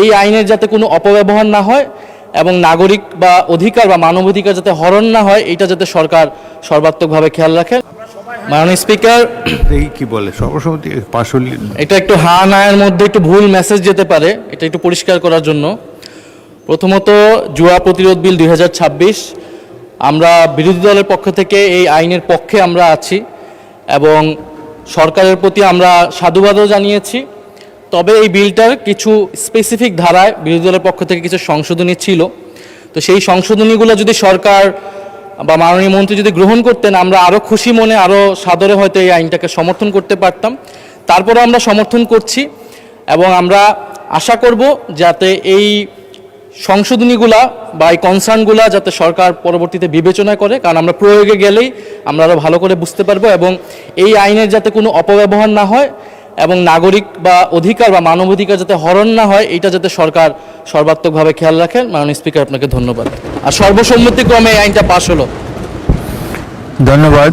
এই আইনের যাতে কোনো অপব্যবহার না হয় এবং নাগরিক বা অধিকার বা মানবাধিকার যাতে হরণ না হয়, এটা যাতে সরকার সর্বাত্মকভাবে খেয়াল রাখে। মাননীয় স্পিকার, এই কি বলে সর্বসম্মতি পাশ হল? এটা একটু হা নায়ের মধ্যে একটু ভুল মেসেজ যেতে পারে, এটা একটু পরিষ্কার করার জন্য। প্রথমত, জুয়া প্রতিরোধ বিল 2026, আমরা বিরোধী দলের পক্ষ থেকে এই আইনের পক্ষে আমরা আছি এবং সরকারের প্রতি আমরা সাধুবাদও জানিয়েছি। তবে এই বিলটার কিছু স্পেসিফিক ধারায় বিরোধী দলের পক্ষ থেকে কিছু সংশোধনী ছিল। তো সেই সংশোধনীগুলো যদি সরকার বা মাননীয় মন্ত্রী যদি গ্রহণ করতেন, আমরা আরও খুশি মনে আরও সাদরে হয়তো এই আইনটাকে সমর্থন করতে পারতাম। তারপরে আমরা সমর্থন করছি এবং আমরা আশা করব যাতে এই সংশোধনীগুলা বা এই কনসার্নগুলা যাতে সরকার পরবর্তীতে বিবেচনা করে, কারণ আমরা প্রয়োগে গেলেই আমরা আরও ভালো করে বুঝতে পারবো এবং এই আইনের যাতে কোনো অপব্যবহার না হয় এবং নাগরিক বা অধিকার বা মানবাধিকার যাতে হরণ না হয়, এটা যাতে সরকার সর্বাত্মকভাবে খেয়াল রাখেন। মাননীয় স্পিকার, আপনাকে ধন্যবাদ। আর সর্বসম্মতিক্রমে এই আইনটা পাশ হলো। ধন্যবাদ।